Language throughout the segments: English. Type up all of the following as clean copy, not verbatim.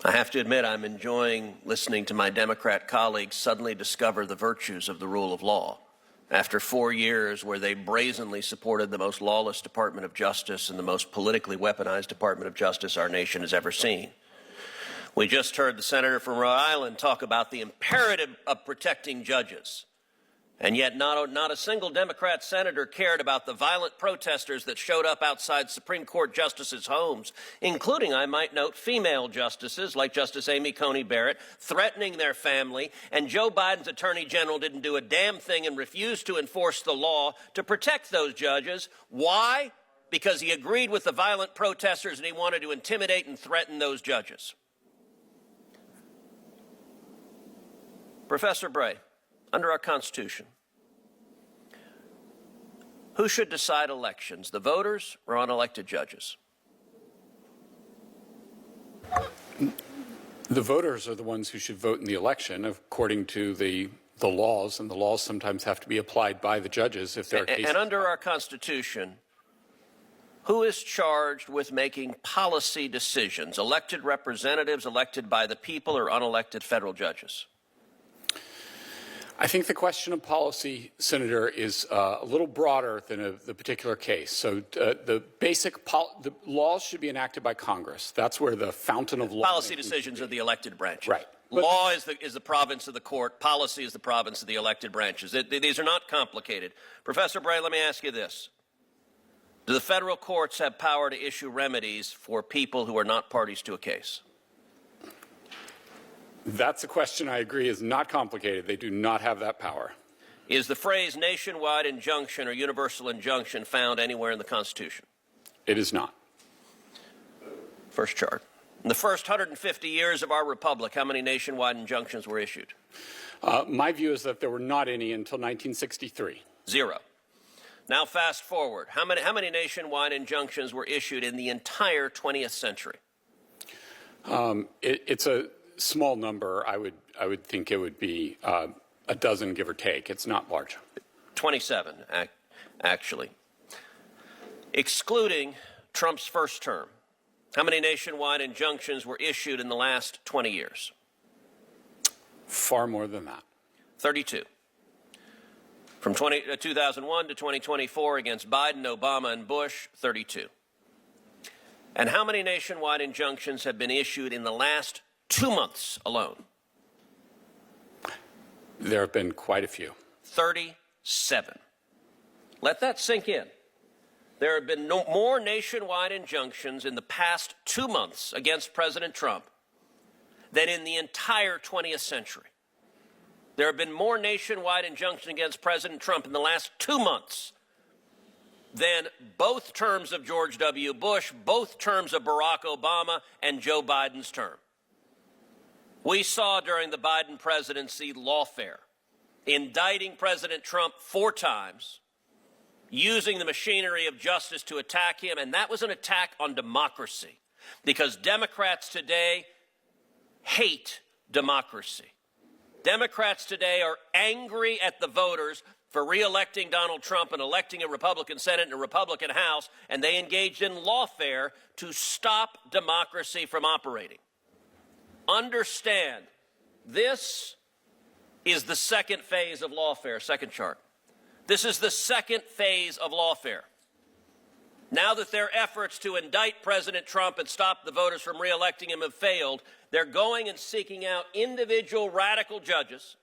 I have to admit I'm enjoying listening to my Democrat colleagues suddenly discover the virtues of the rule of law after 4 years where they brazenly supported the most lawless Department of Justice and the most politically weaponized Department of Justice our nation has ever seen. We just heard the senator from Rhode Island talk about the imperative of protecting judges. And yet not a single Democrat senator cared about the violent protesters that showed up outside Supreme Court justices' homes, including, I might note, female justices like Justice Amy Coney Barrett, threatening their family, and Joe Biden's attorney general didn't do a damn thing and refused to enforce the law to protect those judges. Why? Because he agreed with the violent protesters and he wanted to intimidate and threaten those judges. Professor Bray, under our Constitution, who should decide elections, the voters or unelected judges? The voters are the ones who should vote in the election according to the laws, and the laws sometimes have to be applied by the judges if there are cases. And under our Constitution, who is charged with making policy decisions, elected representatives elected by the people or unelected federal judges? I think the question of policy, Senator, is a little broader than the particular case. So the laws should be enacted by Congress. That's where the fountain of law. Policy decisions are the elected branches. Right. Law is the province of the court. Policy is the province of the elected branches. These are not complicated. Professor Bray, let me ask you this. Do the federal courts have power to issue remedies for people who are not parties to a case? That's a question I agree is not complicated. They do not have that power. Is the phrase nationwide injunction or universal injunction found anywhere in the Constitution? It is not. First chart. In the first 150 years of our republic, how many nationwide injunctions were issued? My view is that there were not any until 1963. 0. Now fast forward. How many nationwide injunctions were issued in the entire 20th century? It's a small number. I would think it would be a dozen, give or take. It's not large. 27, actually. Excluding Trump's first term, how many nationwide injunctions were issued in the last 20 years? Far more than that. 32. From 2001 to 2024 against Biden, Obama, and Bush, 32. And how many nationwide injunctions have been issued in the last 2 months alone? There have been quite a few. 37. Let that sink in. There have been more nationwide injunctions in the past 2 months against President Trump than in the entire 20th century. There have been more nationwide injunctions against President Trump in the last 2 months than both terms of George W. Bush, both terms of Barack Obama, and Joe Biden's term. We saw during the Biden presidency lawfare, indicting President Trump 4 times, using the machinery of justice to attack him, and that was an attack on democracy, because Democrats today hate democracy. Democrats today are angry at the voters for re-electing Donald Trump and electing a Republican Senate and a Republican House, and they engaged in lawfare to stop democracy from operating. Understand, this is the second phase of lawfare. Second chart. This is the second phase of lawfare. Now that their efforts to indict President Trump and stop the voters from re-electing him have failed, they're going and seeking out individual radical judges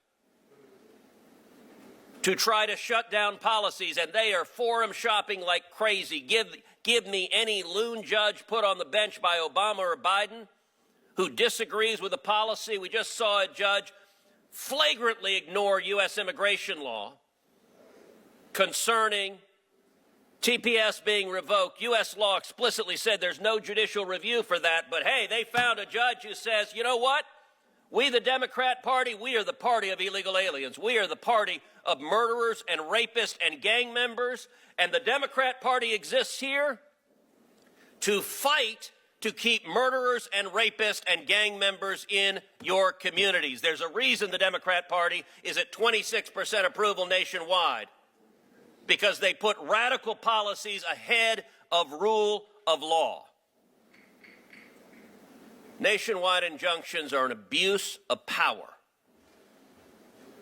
to try to shut down policies, and they are forum shopping like crazy. Give me any loon judge put on the bench by Obama or Biden who disagrees with a policy. We just saw a judge flagrantly ignore U.S. immigration law concerning TPS being revoked. U.S. law explicitly said there's no judicial review for that, but hey, they found a judge who says, you know what? We, the Democrat Party, we are the party of illegal aliens. We are the party of murderers and rapists and gang members, and the Democrat Party exists here to fight to keep murderers and rapists and gang members in your communities. There's a reason the Democrat Party is at 26% approval nationwide, because they put radical policies ahead of rule of law. Nationwide injunctions are an abuse of power.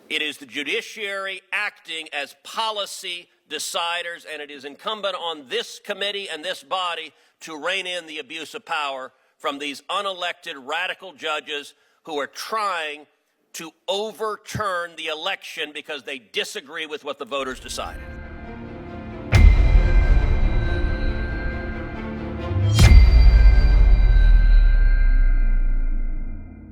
It is the judiciary acting as policy deciders, and it is incumbent on this committee and this body to rein in the abuse of power from these unelected radical judges who are trying to overturn the election because they disagree with what the voters decided.